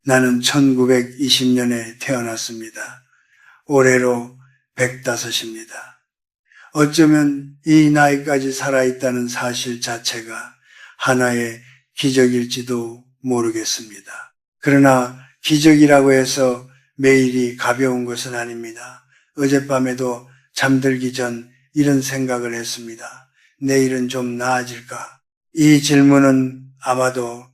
나는 1920년에 태어났습니다. 올해로 105입니다. 어쩌면 이 나이까지 살아있다는 사실 자체가 하나의 기적일지도 모르겠습니다. 그러나 기적이라고 해서 매일이 가벼운 것은 아닙니다. 어젯밤에도 잠들기 전 이런 생각을 했습니다. 내일은 좀 나아질까? 이 질문은 아마도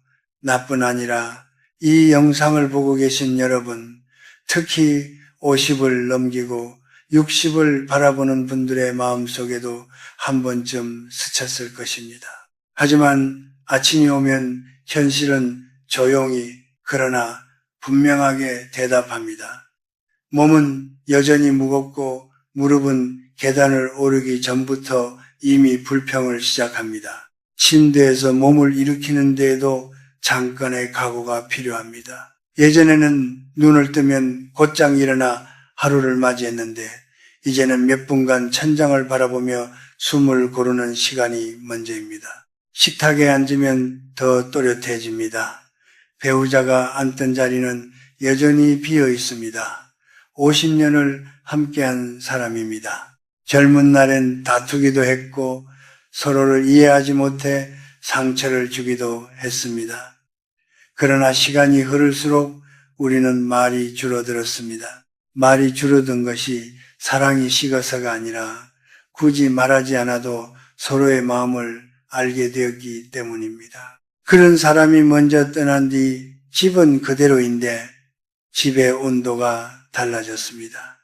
나뿐 아니라 이 영상을 보고 계신 여러분, 특히 50을 넘기고 60을 바라보는 분들의 마음속에도 한 번쯤 스쳤을 것입니다. 하지만 아침이 오면 현실은 조용히 그러나 분명하게 대답합니다. 몸은 여전히 무겁고 무릎은 계단을 오르기 전부터 이미 불평을 시작합니다. 침대에서 몸을 일으키는 데에도 잠깐의 각오가 필요합니다. 예전에는 눈을 뜨면 곧장 일어나 하루를 맞이했는데 이제는 몇 분간 천장을 바라보며 숨을 고르는 시간이 먼저입니다. 식탁에 앉으면 더 또렷해집니다. 배우자가 앉던 자리는 여전히 비어 있습니다. 50년을 함께한 사람입니다. 젊은 날엔 다투기도 했고 서로를 이해하지 못해 상처를 주기도 했습니다. 그러나 시간이 흐를수록 우리는 말이 줄어들었습니다. 말이 줄어든 것이 사랑이 식어서가 아니라 굳이 말하지 않아도 서로의 마음을 알게 되었기 때문입니다. 그런 사람이 먼저 떠난 뒤 집은 그대로인데 집의 온도가 달라졌습니다.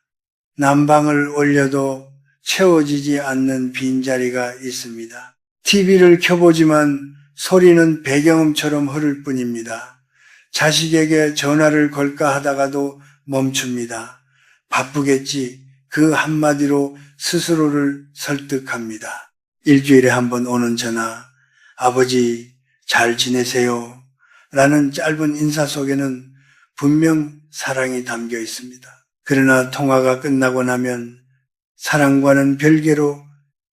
난방을 올려도 채워지지 않는 빈자리가 있습니다. TV를 켜보지만 소리는 배경음처럼 흐를 뿐입니다. 자식에게 전화를 걸까 하다가도 멈춥니다. 바쁘겠지 그 한마디로 스스로를 설득합니다. 일주일에 한 번 오는 전화, 아버지 잘 지내세요? 라는 짧은 인사 속에는 분명 사랑이 담겨 있습니다. 그러나 통화가 끝나고 나면 사랑과는 별개로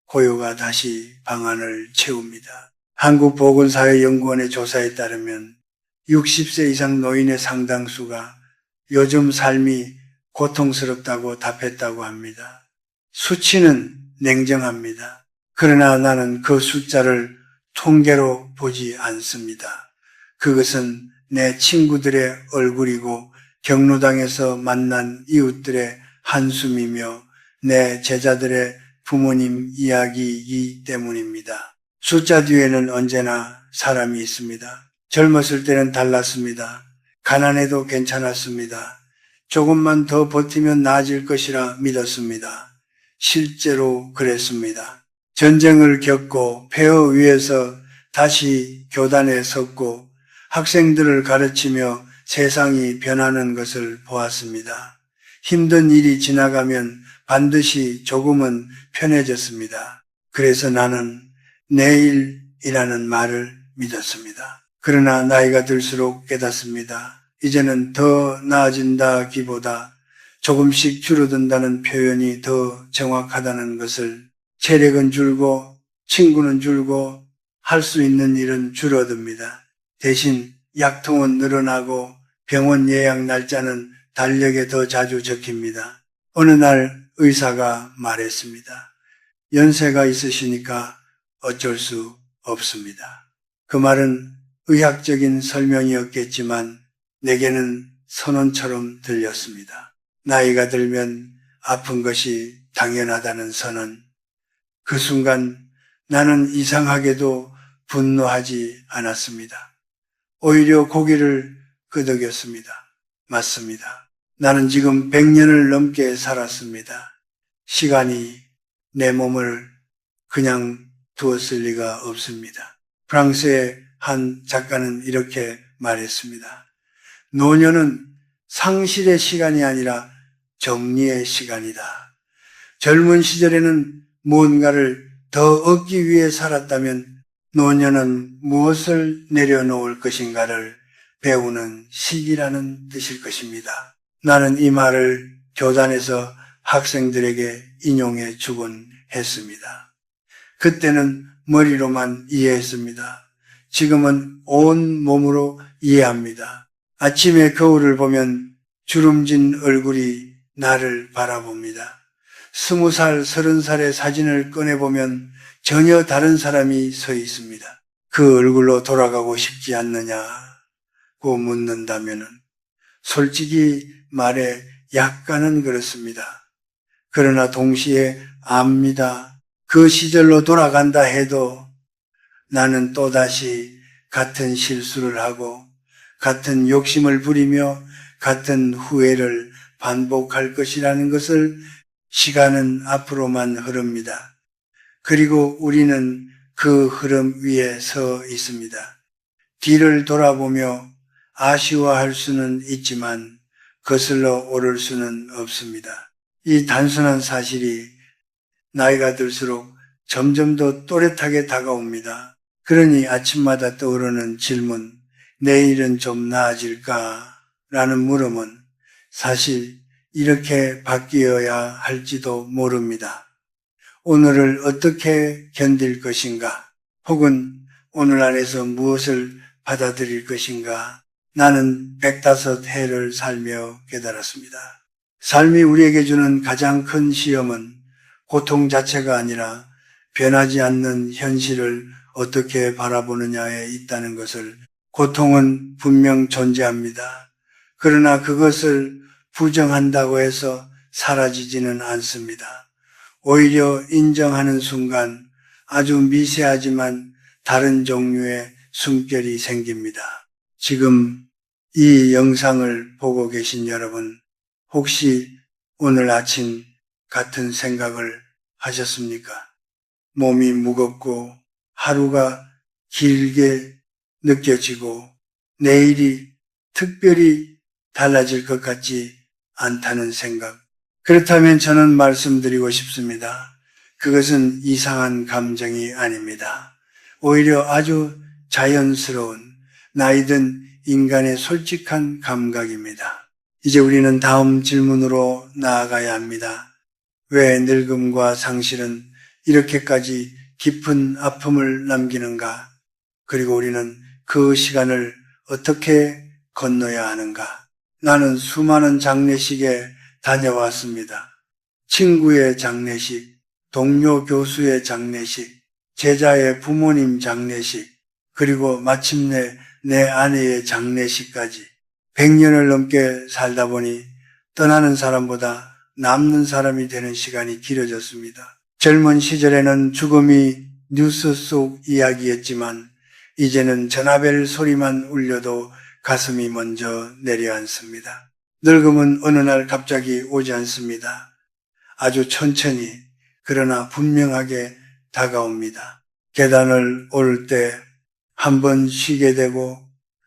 고요가 다시 방안을 채웁니다. 한국보건사회연구원의 조사에 따르면 60세 이상 노인의 상당수가 요즘 삶이 고통스럽다고 답했다고 합니다. 수치는 냉정합니다. 그러나 나는 그 숫자를 통계로 보지 않습니다. 그것은 내 친구들의 얼굴이고 경로당에서 만난 이웃들의 한숨이며 내 제자들의 부모님 이야기이기 때문입니다. 숫자 뒤에는 언제나 사람이 있습니다. 젊었을 때는 달랐습니다. 가난해도 괜찮았습니다. 조금만 더 버티면 나아질 것이라 믿었습니다. 실제로 그랬습니다. 전쟁을 겪고 폐허 위에서 다시 교단에 섰고 학생들을 가르치며 세상이 변하는 것을 보았습니다. 힘든 일이 지나가면 반드시 조금은 편해졌습니다. 그래서 나는 내일이라는 말을 믿었습니다. 그러나 나이가 들수록 깨닫습니다. 이제는 더 나아진다기보다 조금씩 줄어든다는 표현이 더 정확하다는 것을. 체력은 줄고 친구는 줄고 할 수 있는 일은 줄어듭니다. 대신 약통은 늘어나고 병원 예약 날짜는 달력에 더 자주 적힙니다. 어느 날 의사가 말했습니다. 연세가 있으시니까 어쩔 수 없습니다. 그 말은 의학적인 설명이었겠지만 내게는 선언처럼 들렸습니다. 나이가 들면 아픈 것이 당연하다는 선언. 그 순간 나는 이상하게도 분노하지 않았습니다. 오히려 고개를 끄덕였습니다. 맞습니다. 나는 지금 100년을 넘게 살았습니다. 시간이 내 몸을 그냥 두었을 리가 없습니다. 프랑스의 한 작가는 이렇게 말했습니다. 노년은 상실의 시간이 아니라 정리의 시간이다. 젊은 시절에는 무언가를 더 얻기 위해 살았다면 노년은 무엇을 내려놓을 것인가를 배우는 시기라는 뜻일 것입니다. 나는 이 말을 교단에서 학생들에게 인용해 주곤 했습니다. 그때는 머리로만 이해했습니다. 지금은 온 몸으로 이해합니다. 아침에 거울을 보면 주름진 얼굴이 나를 바라봅니다. 20살, 30살의 사진을 꺼내보면 전혀 다른 사람이 서 있습니다. 그 얼굴로 돌아가고 싶지 않느냐고 묻는다면 솔직히 말해 약간은 그렇습니다. 그러나 동시에 압니다. 그 시절로 돌아간다 해도 나는 또다시 같은 실수를 하고 같은 욕심을 부리며 같은 후회를 반복할 것이라는 것을 시간은 앞으로만 흐릅니다. 그리고 우리는 그 흐름 위에 서 있습니다. 뒤를 돌아보며 아쉬워할 수는 있지만 거슬러 오를 수는 없습니다. 이 단순한 사실이 나이가 들수록 점점 더 또렷하게 다가옵니다. 그러니 아침마다 떠오르는 질문, 내일은 좀 나아질까? 라는 물음은 사실 이렇게 바뀌어야 할지도 모릅니다. 오늘을 어떻게 견딜 것인가? 혹은 오늘 안에서 무엇을 받아들일 것인가? 나는 105해를 살며 깨달았습니다. 삶이 우리에게 주는 가장 큰 시험은 고통 자체가 아니라 변하지 않는 현실을 어떻게 바라보느냐에 있다는 것을. 고통은 분명 존재합니다. 그러나 그것을 부정한다고 해서 사라지지는 않습니다. 오히려 인정하는 순간 아주 미세하지만 다른 종류의 숨결이 생깁니다. 지금 이 영상을 보고 계신 여러분, 혹시 오늘 아침 같은 생각을 하셨습니까? 몸이 무겁고 하루가 길게 느껴지고 내일이 특별히 달라질 것 같지 않다는 생각. 그렇다면 저는 말씀드리고 싶습니다. 그것은 이상한 감정이 아닙니다. 오히려 아주 자연스러운 나이든 인간의 솔직한 감각입니다. 이제 우리는 다음 질문으로 나아가야 합니다. 왜 늙음과 상실은 이렇게까지 깊은 아픔을 남기는가? 그리고 우리는 그 시간을 어떻게 건너야 하는가? 나는 수많은 장례식에 다녀왔습니다. 친구의 장례식, 동료 교수의 장례식, 제자의 부모님 장례식, 그리고 마침내 내 아내의 장례식까지 100년을 넘게 살다 보니 떠나는 사람보다 남는 사람이 되는 시간이 길어졌습니다. 젊은 시절에는 죽음이 뉴스 속 이야기였지만 이제는 전화벨 소리만 울려도 가슴이 먼저 내려앉습니다. 늙음은 어느 날 갑자기 오지 않습니다. 아주 천천히 그러나 분명하게 다가옵니다. 계단을 오를 때 한 번 쉬게 되고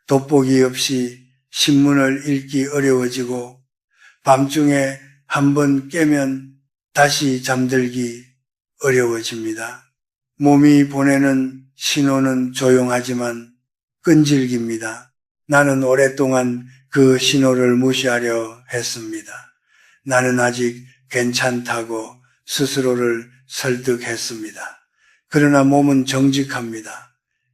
돋보기 없이 신문을 읽기 어려워지고 밤중에 한 번 깨면 다시 잠들기 어려워집니다. 몸이 보내는 신호는 조용하지만 끈질깁니다. 나는 오랫동안 그 신호를 무시하려 했습니다. 나는 아직 괜찮다고 스스로를 설득했습니다. 그러나 몸은 정직합니다.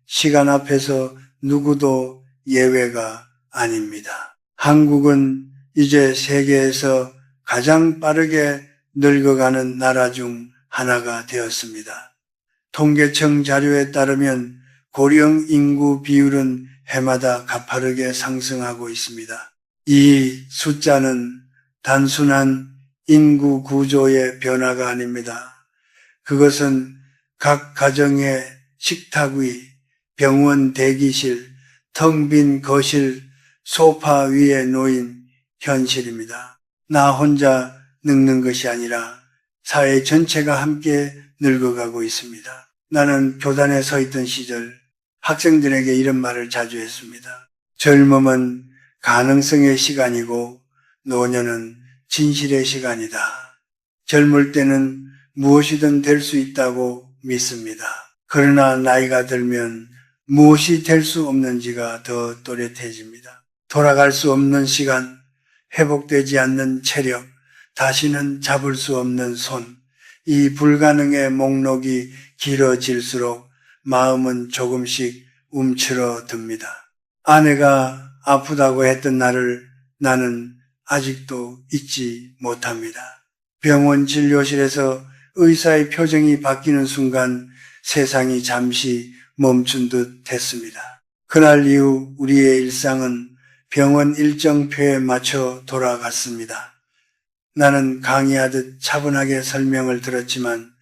시간 앞에서 누구도 예외가 아닙니다. 한국은 이제 세계에서 가장 빠르게 늙어가는 나라 중 하나가 되었습니다. 통계청 자료에 따르면 고령 인구 비율은 해마다 가파르게 상승하고 있습니다. 이 숫자는 단순한 인구 구조의 변화가 아닙니다. 그것은 각 가정의 식탁 위, 병원 대기실, 텅 빈 거실, 소파 위에 놓인 현실입니다. 나 혼자 늙는 것이 아니라 사회 전체가 함께 늙어가고 있습니다. 나는 교단에 서 있던 시절 학생들에게 이런 말을 자주 했습니다. 젊음은 가능성의 시간이고 노년은 진실의 시간이다. 젊을 때는 무엇이든 될 수 있다고 믿습니다. 그러나 나이가 들면 무엇이 될 수 없는지가 더 또렷해집니다. 돌아갈 수 없는 시간, 회복되지 않는 체력, 다시는 잡을 수 없는 손, 이 불가능의 목록이 길어질수록 마음은 조금씩 움츠러듭니다. 아내가 아프다고 했던 날을 나는 아직도 잊지 못합니다. 병원 진료실에서 의사의 표정이 바뀌는 순간 세상이 잠시 멈춘 듯 했습니다. 그날 이후 우리의 일상은 병원 일정표에 맞춰 돌아갔습니다. 나는 강의하듯 차분하게 설명을 들었지만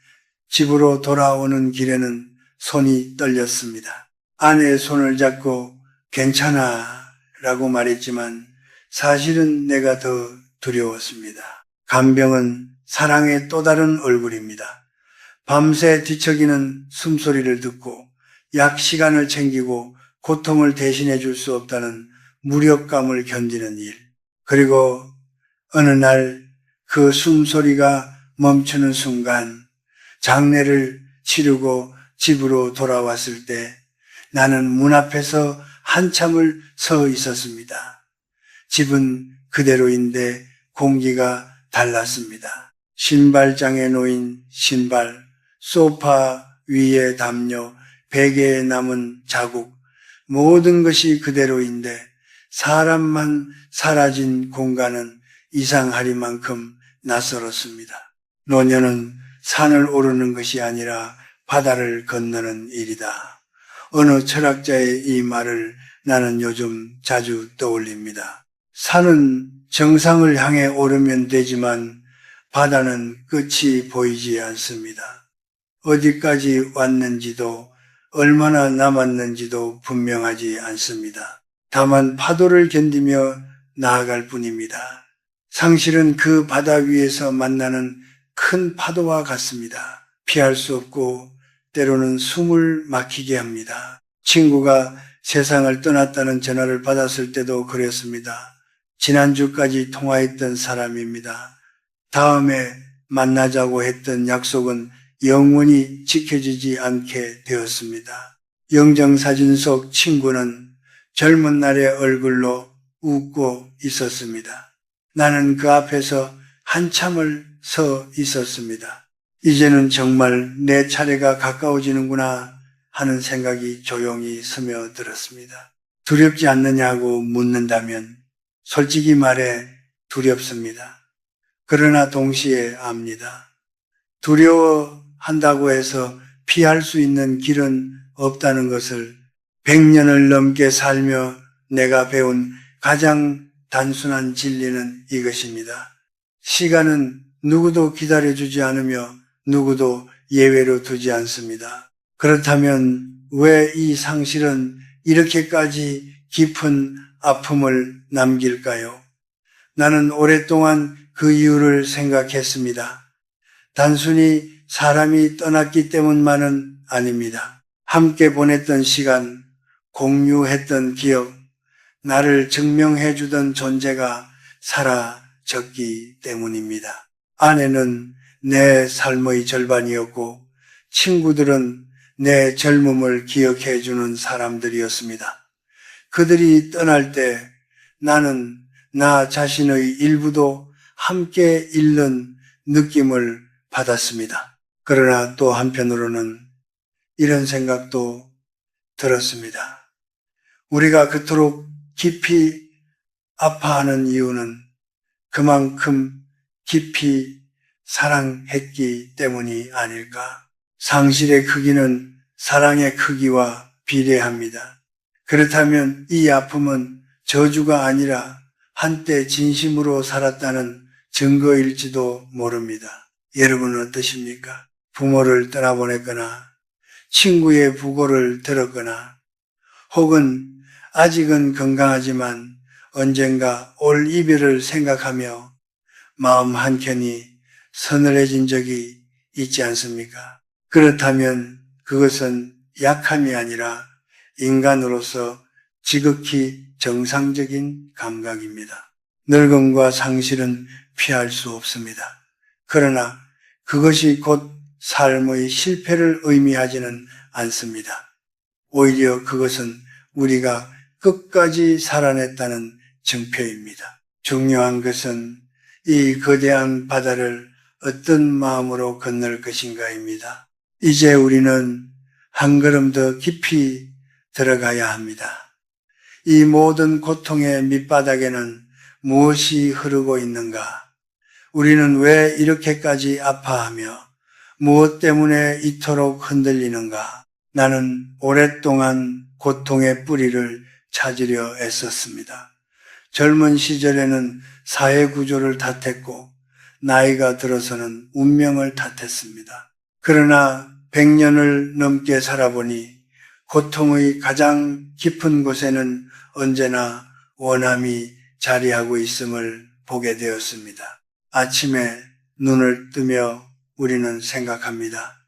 집으로 돌아오는 길에는 손이 떨렸습니다. 아내의 손을 잡고 괜찮아 라고 말했지만 사실은 내가 더 두려웠습니다. 간병은 사랑의 또 다른 얼굴입니다. 밤새 뒤척이는 숨소리를 듣고 약 시간을 챙기고 고통을 대신해 줄 수 없다는 무력감을 견디는 일. 그리고 어느 날 그 숨소리가 멈추는 순간 장례를 치르고 집으로 돌아왔을 때 나는 문 앞에서 한참을 서 있었습니다. 집은 그대로인데 공기가 달랐습니다. 신발장에 놓인 신발, 소파 위의 담요, 베개에 남은 자국, 모든 것이 그대로인데 사람만 사라진 공간은 이상하리만큼 낯설었습니다. 노년은 산을 오르는 것이 아니라 바다를 건너는 일이다. 어느 철학자의 이 말을 나는 요즘 자주 떠올립니다. 산은 정상을 향해 오르면 되지만 바다는 끝이 보이지 않습니다. 어디까지 왔는지도 얼마나 남았는지도 분명하지 않습니다. 다만 파도를 견디며 나아갈 뿐입니다. 상실은 그 바다 위에서 만나는 큰 파도와 같습니다. 피할 수 없고 때로는 숨을 막히게 합니다. 친구가 세상을 떠났다는 전화를 받았을 때도 그랬습니다. 지난주까지 통화했던 사람입니다. 다음에 만나자고 했던 약속은 영원히 지켜지지 않게 되었습니다. 영정사진 속 친구는 젊은 날의 얼굴로 웃고 있었습니다. 나는 그 앞에서 한참을 서 있었습니다. 이제는 정말 내 차례가 가까워지는구나 하는 생각이 조용히 스며들었습니다. 두렵지 않느냐고 묻는다면 솔직히 말해 두렵습니다. 그러나 동시에 압니다. 두려워한다고 해서 피할 수 있는 길은 없다는 것을 100년을 넘게 살며 내가 배운 가장 단순한 진리는 이것입니다. 시간은 누구도 기다려주지 않으며 누구도 예외로 두지 않습니다. 그렇다면 왜 이 상실은 이렇게까지 깊은 아픔을 남길까요? 나는 오랫동안 그 이유를 생각했습니다. 단순히 사람이 떠났기 때문만은 아닙니다. 함께 보냈던 시간, 공유했던 기억, 나를 증명해 주던 존재가 사라졌기 때문입니다. 아내는 내 삶의 절반이었고 친구들은 내 젊음을 기억해 주는 사람들이었습니다. 그들이 떠날 때 나는 나 자신의 일부도 함께 잃는 느낌을 받았습니다. 그러나 또 한편으로는 이런 생각도 들었습니다. 우리가 그토록 깊이 아파하는 이유는 그만큼 깊이 사랑했기 때문이 아닐까? 상실의 크기는 사랑의 크기와 비례합니다. 그렇다면 이 아픔은 저주가 아니라 한때 진심으로 살았다는 증거일지도 모릅니다. 여러분은 어떠십니까? 부모를 떠나보냈거나 친구의 부고를 들었거나 혹은 아직은 건강하지만 언젠가 올 이별을 생각하며 마음 한켠이 서늘해진 적이 있지 않습니까? 그렇다면 그것은 약함이 아니라 인간으로서 지극히 정상적인 감각입니다. 늙음과 상실은 피할 수 없습니다. 그러나 그것이 곧 삶의 실패를 의미하지는 않습니다. 오히려 그것은 우리가 끝까지 살아냈다는 증표입니다. 중요한 것은 이 거대한 바다를 어떤 마음으로 건널 것인가입니다. 이제 우리는 한 걸음 더 깊이 들어가야 합니다. 이 모든 고통의 밑바닥에는 무엇이 흐르고 있는가? 우리는 왜 이렇게까지 아파하며 무엇 때문에 이토록 흔들리는가? 나는 오랫동안 고통의 뿌리를 찾으려 애썼습니다. 젊은 시절에는 사회 구조를 탓했고 나이가 들어서는 운명을 탓했습니다. 그러나 100년을 넘게 살아보니 고통의 가장 깊은 곳에는 언제나 원함이 자리하고 있음을 보게 되었습니다. 아침에 눈을 뜨며 우리는 생각합니다.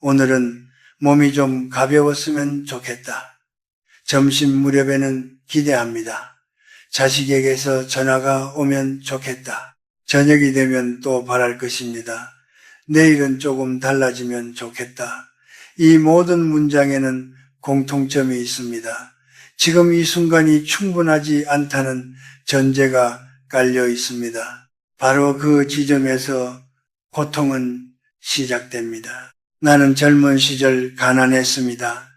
오늘은 몸이 좀 가벼웠으면 좋겠다. 점심 무렵에는 기대합니다. 자식에게서 전화가 오면 좋겠다. 저녁이 되면 또 바랄 것입니다. 내일은 조금 달라지면 좋겠다. 이 모든 문장에는 공통점이 있습니다. 지금 이 순간이 충분하지 않다는 전제가 깔려 있습니다. 바로 그 지점에서 고통은 시작됩니다. 나는 젊은 시절 가난했습니다.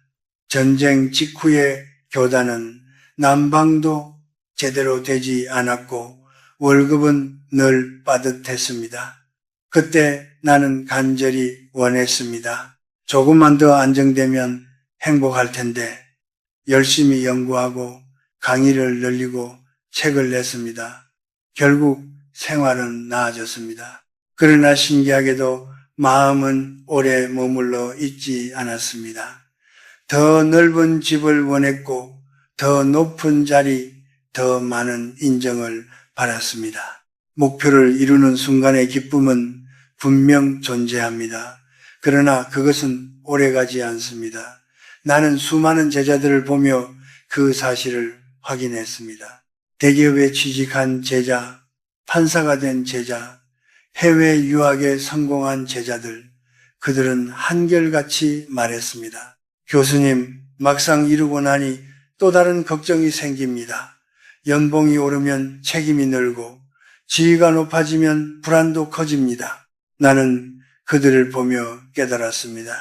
전쟁 직후의 교단은 난방도 제대로 되지 않았고 월급은 늘 빠듯했습니다. 그때 나는 간절히 원했습니다. 조금만 더 안정되면 행복할 텐데 열심히 연구하고 강의를 늘리고 책을 냈습니다. 결국 생활은 나아졌습니다. 그러나 신기하게도 마음은 오래 머물러 있지 않았습니다. 더 넓은 집을 원했고 더 높은 자리, 더 많은 인정을 바랐습니다. 목표를 이루는 순간의 기쁨은 분명 존재합니다. 그러나 그것은 오래가지 않습니다. 나는 수많은 제자들을 보며 그 사실을 확인했습니다. 대기업에 취직한 제자, 판사가 된 제자, 해외 유학에 성공한 제자들, 그들은 한결같이 말했습니다. 교수님, 막상 이루고 나니 또 다른 걱정이 생깁니다. 연봉이 오르면 책임이 늘고 지위가 높아지면 불안도 커집니다. 나는 그들을 보며 깨달았습니다.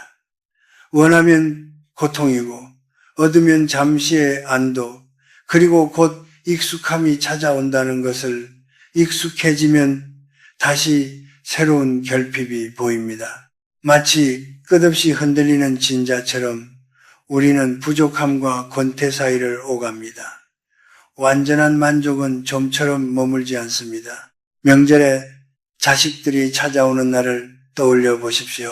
원하면 고통이고 얻으면 잠시의 안도, 그리고 곧 익숙함이 찾아온다는 것을 익숙해지면 다시 새로운 결핍이 보입니다. 마치 끝없이 흔들리는 진자처럼 우리는 부족함과 권태 사이를 오갑니다. 완전한 만족은 좀처럼 머물지 않습니다. 명절에 자식들이 찾아오는 날을 떠올려 보십시오.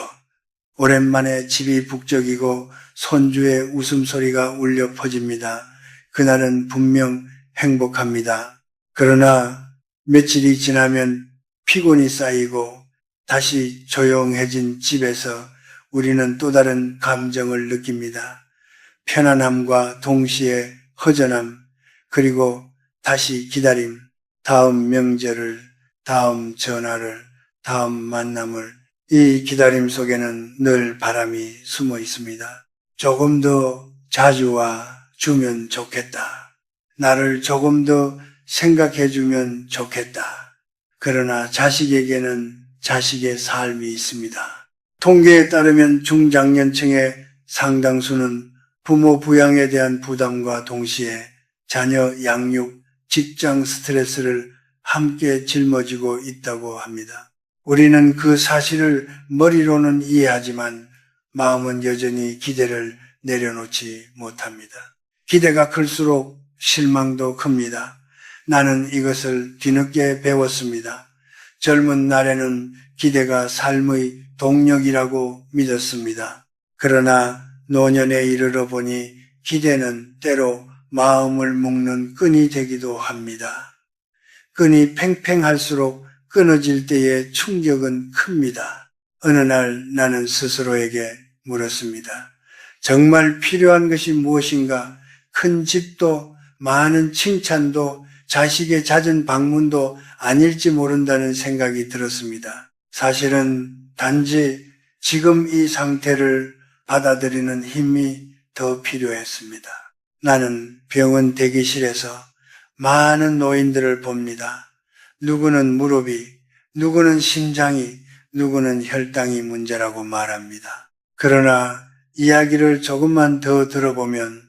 오랜만에 집이 북적이고 손주의 웃음소리가 울려 퍼집니다. 그날은 분명 행복합니다. 그러나 며칠이 지나면 피곤이 쌓이고 다시 조용해진 집에서 우리는 또 다른 감정을 느낍니다. 편안함과 동시에 허전함, 그리고 다시 기다림, 다음 명절을, 다음 전화를, 다음 만남을. 이 기다림 속에는 늘 바람이 숨어 있습니다. 조금 더 자주 와 주면 좋겠다. 나를 조금 더 생각해 주면 좋겠다. 그러나 자식에게는 자식의 삶이 있습니다. 통계에 따르면 중장년층의 상당수는 부모 부양에 대한 부담과 동시에 자녀 양육, 직장 스트레스를 함께 짊어지고 있다고 합니다. 우리는 그 사실을 머리로는 이해하지만 마음은 여전히 기대를 내려놓지 못합니다. 기대가 클수록 실망도 큽니다. 나는 이것을 뒤늦게 배웠습니다. 젊은 날에는 기대가 삶의 동력이라고 믿었습니다. 그러나 노년에 이르러 보니 기대는 때로 마음을 묶는 끈이 되기도 합니다. 끈이 팽팽할수록 끊어질 때의 충격은 큽니다. 어느 날 나는 스스로에게 물었습니다. 정말 필요한 것이 무엇인가? 큰 집도 많은 칭찬도 자식의 잦은 방문도 아닐지 모른다는 생각이 들었습니다. 사실은 단지 지금 이 상태를 받아들이는 힘이 더 필요했습니다. 나는 병원 대기실에서 많은 노인들을 봅니다. 누구는 무릎이, 누구는 심장이, 누구는 혈당이 문제라고 말합니다. 그러나 이야기를 조금만 더 들어보면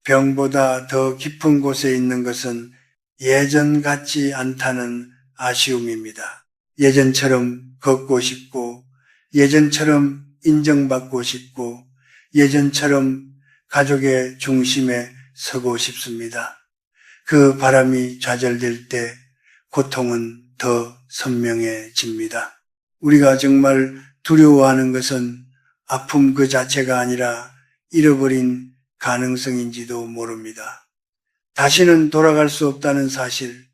병보다 더 깊은 곳에 있는 것은 예전 같지 않다는 아쉬움입니다. 예전처럼 걷고 싶고, 예전처럼 인정받고 싶고, 예전처럼 가족의 중심에 서고 싶습니다. 그 바람이 좌절될 때 고통은 더 선명해집니다. 우리가 정말 두려워하는 것은 아픔 그 자체가 아니라 잃어버린 가능성인지도 모릅니다. 다시는 돌아갈 수 없다는 사실,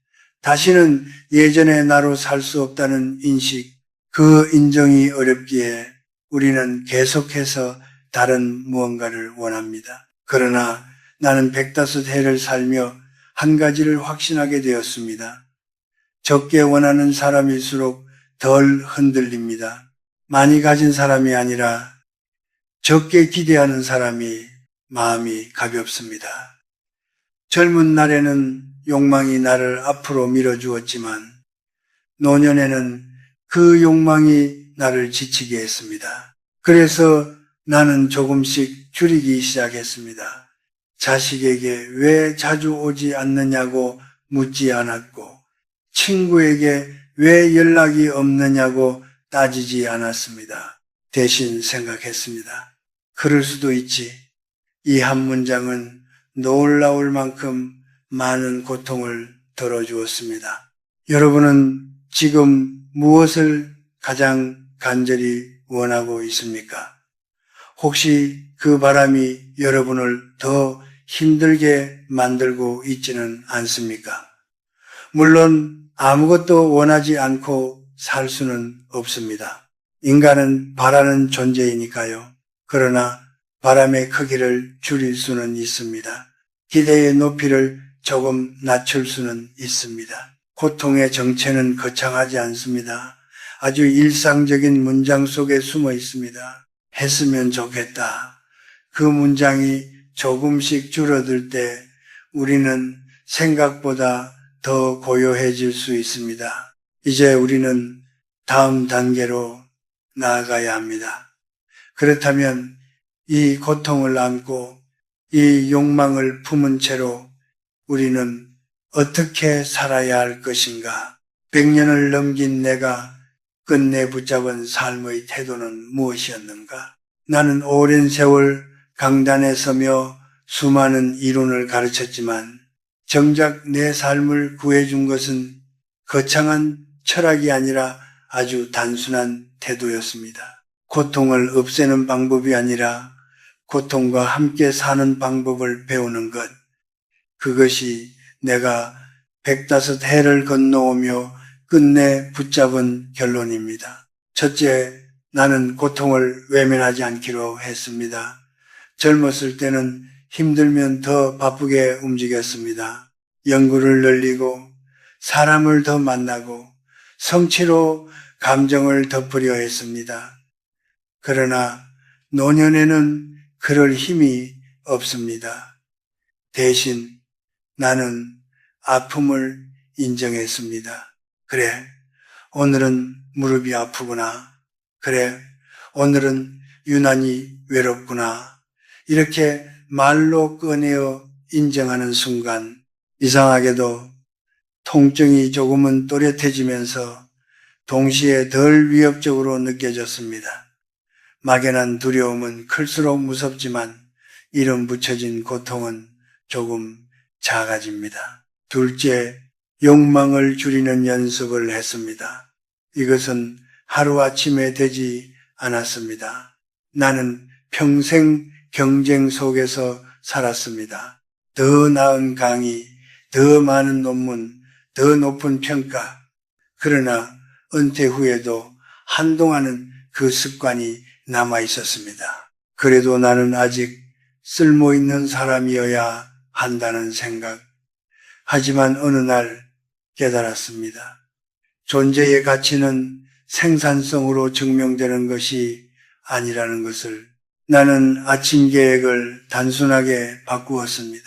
다시는 예전의 나로 살 수 없다는 인식, 그 인정이 어렵기에 우리는 계속해서 다른 무언가를 원합니다. 그러나 나는 105해를 살며 한 가지를 확신하게 되었습니다. 적게 원하는 사람일수록 덜 흔들립니다. 많이 가진 사람이 아니라 적게 기대하는 사람이 마음이 가볍습니다. 젊은 날에는 욕망이 나를 앞으로 밀어주었지만 노년에는 그 욕망이 나를 지치게 했습니다. 그래서 나는 조금씩 줄이기 시작했습니다. 자식에게 왜 자주 오지 않느냐고 묻지 않았고, 친구에게 왜 연락이 없느냐고 따지지 않았습니다. 대신 생각했습니다. 그럴 수도 있지. 이 한 문장은 놀라울 만큼 많은 고통을 덜어주었습니다. 여러분은 지금 무엇을 가장 간절히 원하고 있습니까? 혹시 그 바람이 여러분을 더 힘들게 만들고 있지는 않습니까? 물론 아무것도 원하지 않고 살 수는 없습니다. 인간은 바라는 존재이니까요. 그러나 바람의 크기를 줄일 수는 있습니다. 기대의 높이를 조금 낮출 수는 있습니다. 고통의 정체는 거창하지 않습니다. 아주 일상적인 문장 속에 숨어 있습니다. 했으면 좋겠다. 그 문장이 조금씩 줄어들 때 우리는 생각보다 더 고요해질 수 있습니다. 이제 우리는 다음 단계로 나아가야 합니다. 그렇다면 이 고통을 안고 이 욕망을 품은 채로 우리는 어떻게 살아야 할 것인가? 100년을 넘긴 내가 끝내 붙잡은 삶의 태도는 무엇이었는가? 나는 오랜 세월 강단에 서며 수많은 이론을 가르쳤지만 정작 내 삶을 구해준 것은 거창한 철학이 아니라 아주 단순한 태도였습니다. 고통을 없애는 방법이 아니라 고통과 함께 사는 방법을 배우는 것. 그것이 내가 105해를 건너오며 끝내 붙잡은 결론입니다. 첫째, 나는 고통을 외면하지 않기로 했습니다. 젊었을 때는 힘들면 더 바쁘게 움직였습니다. 연구를 늘리고 사람을 더 만나고 성취로 감정을 덮으려 했습니다. 그러나 노년에는 그럴 힘이 없습니다. 대신 나는 아픔을 인정했습니다. 그래, 오늘은 무릎이 아프구나. 그래, 오늘은 유난히 외롭구나. 이렇게 말로 꺼내어 인정하는 순간 이상하게도 통증이 조금은 또렷해지면서 동시에 덜 위협적으로 느껴졌습니다. 막연한 두려움은 클수록 무섭지만 이름 붙여진 고통은 조금 작아집니다. 둘째, 욕망을 줄이는 연습을 했습니다. 이것은 하루아침에 되지 않았습니다. 나는 평생 경쟁 속에서 살았습니다. 더 나은 강의, 더 많은 논문, 더 높은 평가. 그러나 은퇴 후에도 한동안은 그 습관이 남아 있었습니다. 그래도 나는 아직 쓸모있는 사람이어야 한다는 생각. 하지만 어느 날 깨달았습니다. 존재의 가치는 생산성으로 증명되는 것이 아니라는 것을. 나는 아침 계획을 단순하게 바꾸었습니다.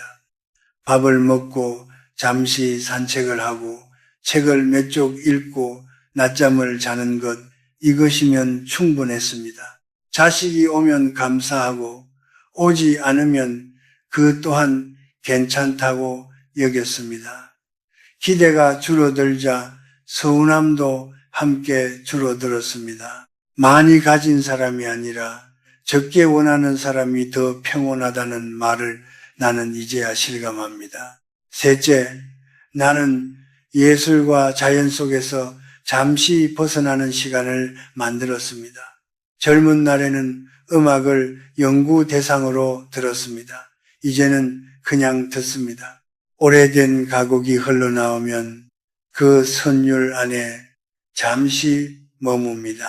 밥을 먹고 잠시 산책을 하고 책을 몇 쪽 읽고 낮잠을 자는 것, 이것이면 충분했습니다. 자식이 오면 감사하고 오지 않으면 그 또한 괜찮다고 여겼습니다. 기대가 줄어들자 서운함도 함께 줄어들었습니다. 많이 가진 사람이 아니라 적게 원하는 사람이 더 평온하다는 말을 나는 이제야 실감합니다. 셋째, 나는 예술과 자연 속에서 잠시 벗어나는 시간을 만들었습니다. 젊은 날에는 음악을 연구 대상으로 들었습니다. 이제는 그냥 듣습니다. 오래된 가곡이 흘러나오면 그 선율 안에 잠시 머뭅니다.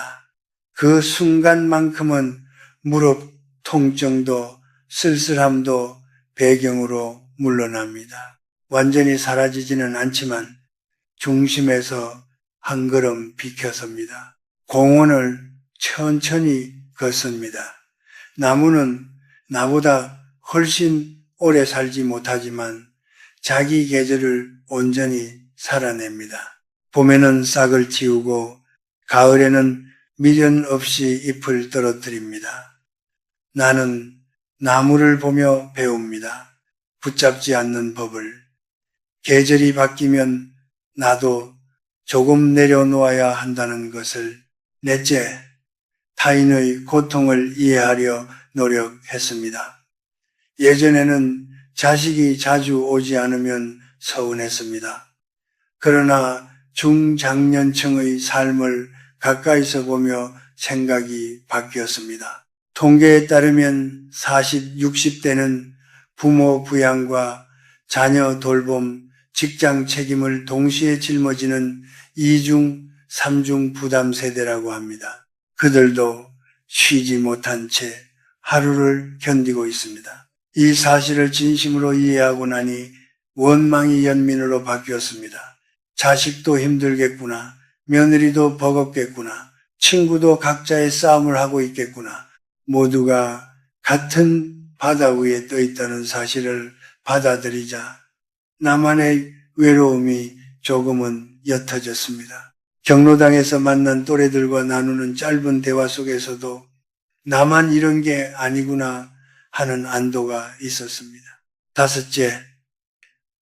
그 순간만큼은 무릎 통증도 쓸쓸함도 배경으로 물러납니다. 완전히 사라지지는 않지만 중심에서 한 걸음 비켜섭니다. 공원을 천천히 걷습니다. 나무는 나보다 훨씬 오래 살지 못하지만 자기 계절을 온전히 살아냅니다. 봄에는 싹을 틔우고 가을에는 미련 없이 잎을 떨어뜨립니다. 나는 나무를 보며 배웁니다. 붙잡지 않는 법을. 계절이 바뀌면 나도 조금 내려놓아야 한다는 것을. 넷째, 타인의 고통을 이해하려 노력했습니다. 예전에는 자식이 자주 오지 않으면 서운했습니다. 그러나 중장년층의 삶을 가까이서 보며 생각이 바뀌었습니다. 통계에 따르면 40, 60대는 부모 부양과 자녀 돌봄, 직장 책임을 동시에 짊어지는 2중, 3중 부담 세대라고 합니다. 그들도 쉬지 못한 채 하루를 견디고 있습니다. 이 사실을 진심으로 이해하고 나니 원망이 연민으로 바뀌었습니다. 자식도 힘들겠구나. 며느리도 버겁겠구나. 친구도 각자의 싸움을 하고 있겠구나. 모두가 같은 바다 위에 떠 있다는 사실을 받아들이자 나만의 외로움이 조금은 옅어졌습니다. 경로당에서 만난 또래들과 나누는 짧은 대화 속에서도 나만 이런 게 아니구나 하는 안도가 있었습니다. 다섯째,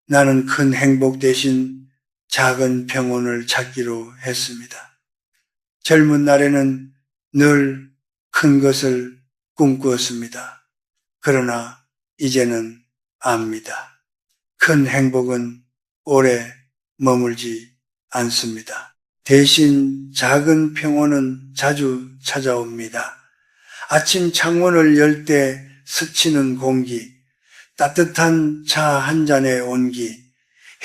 나는 큰 행복 대신 작은 평온을 찾기로 했습니다. 젊은 날에는 늘 큰 것을 꿈꾸었습니다. 그러나 이제는 압니다. 큰 행복은 오래 머물지 않습니다. 대신 작은 평온은 자주 찾아옵니다. 아침 창문을 열 때 스치는 공기, 따뜻한 차 한 잔의 온기,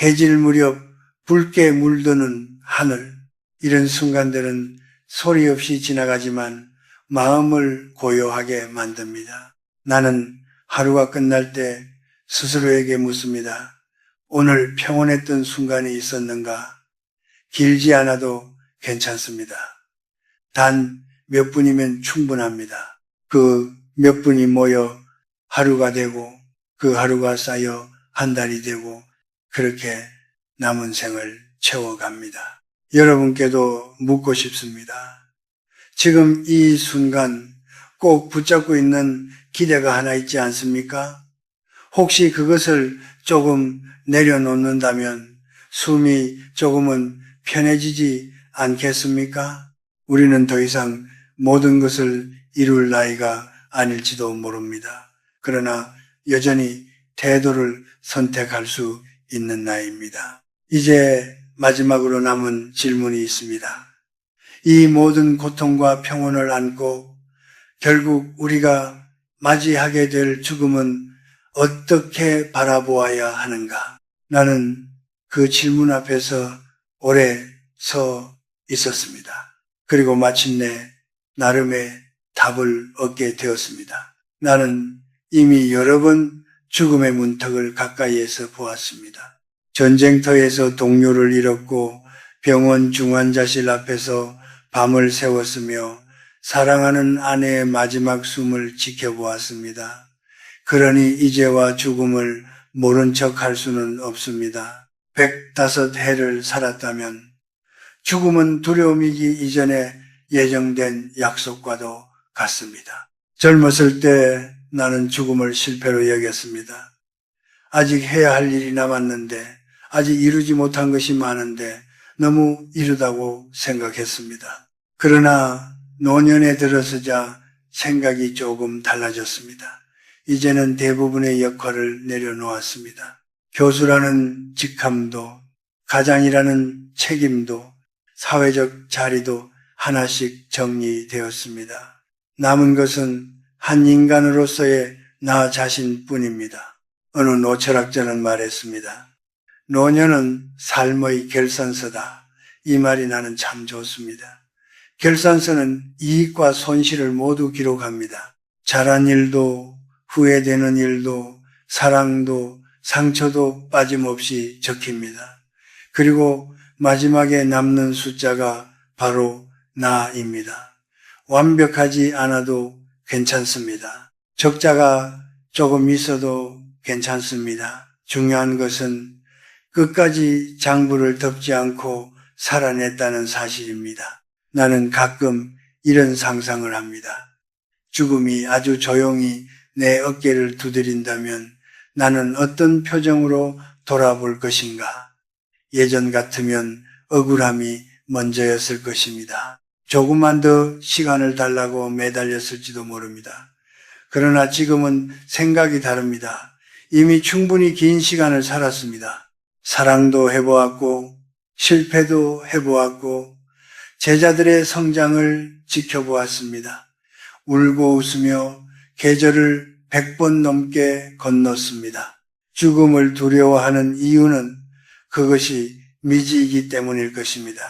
해질 무렵 붉게 물드는 하늘, 이런 순간들은 소리 없이 지나가지만 마음을 고요하게 만듭니다. 나는 하루가 끝날 때 스스로에게 묻습니다. 오늘 평온했던 순간이 있었는가? 길지 않아도 괜찮습니다. 단 몇 분이면 충분합니다. 그 몇 분이 모여 하루가 되고 그 하루가 쌓여 한 달이 되고 그렇게 남은 생을 채워갑니다. 여러분께도 묻고 싶습니다. 지금 이 순간 꼭 붙잡고 있는 기대가 하나 있지 않습니까? 혹시 그것을 조금 내려놓는다면 숨이 조금은 편해지지 않겠습니까? 우리는 더 이상 모든 것을 이룰 나이가 아닐지도 모릅니다. 그러나 여전히 태도를 선택할 수 있는 나이입니다. 이제 마지막으로 남은 질문이 있습니다. 이 모든 고통과 평온을 안고 결국 우리가 맞이하게 될 죽음은 어떻게 바라보아야 하는가? 나는 그 질문 앞에서 오래 서 있었습니다. 그리고 마침내 나름의 답을 얻게 되었습니다. 나는 이미 여러 번 죽음의 문턱을 가까이에서 보았습니다. 전쟁터에서 동료를 잃었고 병원 중환자실 앞에서 밤을 새웠으며 사랑하는 아내의 마지막 숨을 지켜보았습니다. 그러니 이제와 죽음을 모른 척 할 수는 없습니다. 105해를 살았다면 죽음은 두려움이기 이전에 예정된 약속과도 같습니다. 젊었을 때 나는 죽음을 실패로 여겼습니다. 아직 해야 할 일이 남았는데, 아직 이루지 못한 것이 많은데 너무 이르다고 생각했습니다. 그러나 노년에 들어서자 생각이 조금 달라졌습니다. 이제는 대부분의 역할을 내려놓았습니다. 교수라는 직함도, 가장이라는 책임도, 사회적 자리도 하나씩 정리되었습니다. 남은 것은 한 인간으로서의 나 자신뿐입니다. 어느 노철학자는 말했습니다. 노년은 삶의 결산서다. 이 말이 나는 참 좋습니다. 결산서는 이익과 손실을 모두 기록합니다. 잘한 일도, 후회되는 일도, 사랑도, 상처도 빠짐없이 적힙니다. 그리고 마지막에 남는 숫자가 바로 나입니다. 완벽하지 않아도 괜찮습니다. 적자가 조금 있어도 괜찮습니다. 중요한 것은 끝까지 장부를 덮지 않고 살아냈다는 사실입니다. 나는 가끔 이런 상상을 합니다. 죽음이 아주 조용히 내 어깨를 두드린다면 나는 어떤 표정으로 돌아볼 것인가? 예전 같으면 억울함이 먼저였을 것입니다. 조금만 더 시간을 달라고 매달렸을지도 모릅니다. 그러나 지금은 생각이 다릅니다. 이미 충분히 긴 시간을 살았습니다. 사랑도 해보았고, 실패도 해보았고, 제자들의 성장을 지켜보았습니다. 울고 웃으며 계절을 100번 넘게 건넜습니다. 죽음을 두려워하는 이유는 그것이 미지이기 때문일 것입니다.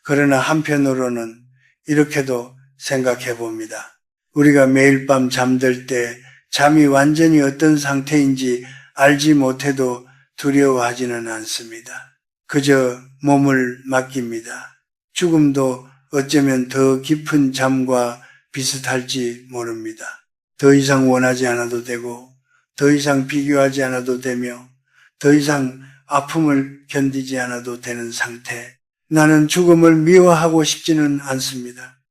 그러나 한편으로는 이렇게도 생각해 봅니다. 우리가 매일 밤 잠들 때 잠이 완전히 어떤 상태인지 알지 못해도 두려워하지는 않습니다. 그저 몸을 맡깁니다. 죽음도 어쩌면 더 깊은 잠과 비슷할지 모릅니다. 더 이상 원하지 않아도 되고, 더 이상 비교하지 않아도 되며, 더 이상 아픔을 견디지 않아도 되는 상태. 나는 죽음을 미워하고 싶지는 않습니다.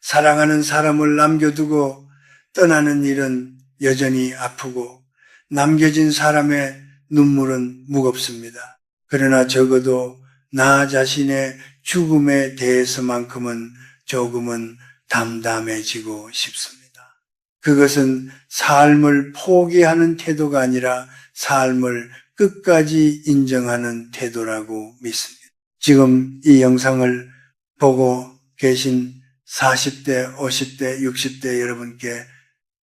사랑하는 사람을 남겨두고 떠나는 일은 여전히 아프고, 남겨진 사람의 눈물은 무겁습니다. 그러나 적어도 나 자신의 죽음에 대해서만큼은 조금은 담담해지고 싶습니다. 그것은 삶을 포기하는 태도가 아니라 삶을 끝까지 인정하는 태도라고 믿습니다. 지금 이 영상을 보고 계신 40대, 50대, 60대 여러분께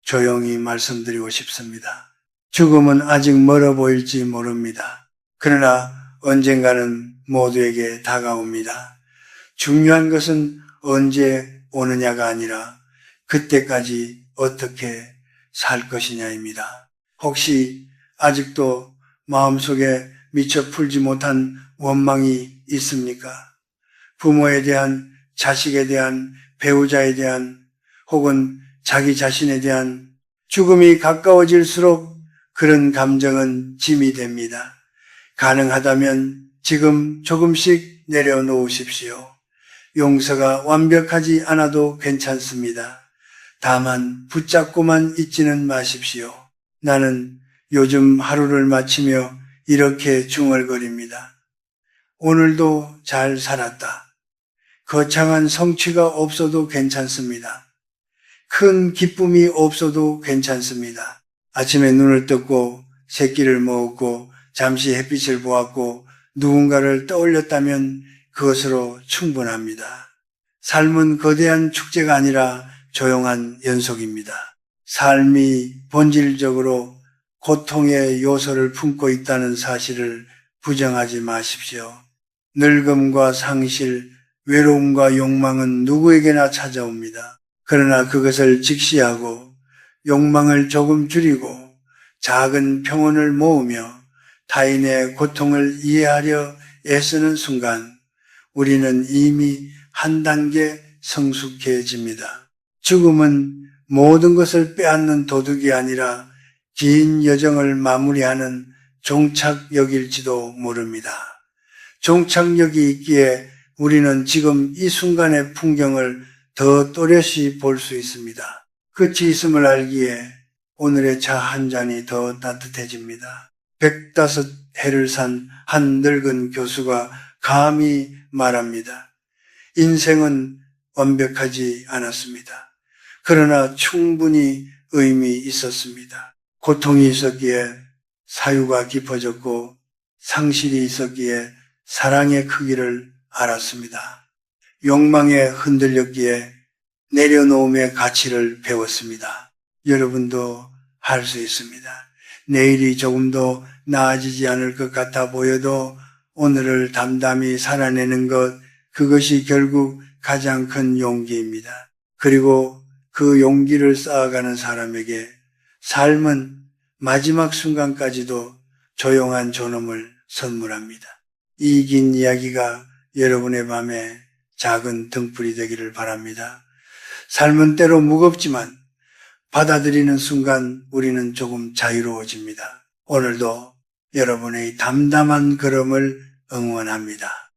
조용히 말씀드리고 싶습니다. 죽음은 아직 멀어 보일지 모릅니다. 그러나 언젠가는 모두에게 다가옵니다. 중요한 것은 언제 오느냐가 아니라 그때까지 어떻게 살 것이냐입니다. 혹시 아직도 마음속에 미처 풀지 못한 원망이 있습니까? 부모에 대한, 자식에 대한, 배우자에 대한, 혹은 자기 자신에 대한 죽음이 가까워질수록 그런 감정은 짐이 됩니다. 가능하다면 지금 조금씩 내려놓으십시오. 용서가 완벽하지 않아도 괜찮습니다. 다만 붙잡고만 있지는 마십시오. 나는 요즘 하루를 마치며 이렇게 중얼거립니다. 오늘도 잘 살았다. 거창한 성취가 없어도 괜찮습니다. 큰 기쁨이 없어도 괜찮습니다. 아침에 눈을 떴고 새끼를 먹었고 잠시 햇빛을 보았고 누군가를 떠올렸다면 그것으로 충분합니다. 삶은 거대한 축제가 아니라 조용한 연속입니다. 삶이 본질적으로 고통의 요소를 품고 있다는 사실을 부정하지 마십시오. 늙음과 상실, 외로움과 욕망은 누구에게나 찾아옵니다. 그러나 그것을 직시하고 욕망을 조금 줄이고 작은 평온을 모으며 타인의 고통을 이해하려 애쓰는 순간 우리는 이미 한 단계 성숙해집니다. 죽음은 모든 것을 빼앗는 도둑이 아니라 긴 여정을 마무리하는 종착역일지도 모릅니다. 종착역이 있기에 우리는 지금 이 순간의 풍경을 더 또렷이 볼 수 있습니다. 끝이 있음을 알기에 오늘의 차 한 잔이 더 따뜻해집니다. 105해를 산 한 늙은 교수가 감히 말합니다. 인생은 완벽하지 않았습니다. 그러나 충분히 의미 있었습니다. 고통이 있었기에 사유가 깊어졌고 상실이 있었기에 사랑의 크기를 알았습니다. 욕망에 흔들렸기에 내려놓음의 가치를 배웠습니다. 여러분도 할 수 있습니다. 내일이 조금 더 나아지지 않을 것 같아 보여도 오늘을 담담히 살아내는 것, 그것이 결국 가장 큰 용기입니다. 그리고 그 용기를 쌓아가는 사람에게 삶은 마지막 순간까지도 조용한 존엄을 선물합니다. 이 긴 이야기가 여러분의 밤에 작은 등불이 되기를 바랍니다. 삶은 때로 무겁지만 받아들이는 순간 우리는 조금 자유로워집니다. 오늘도 여러분의 담담한 걸음을 응원합니다.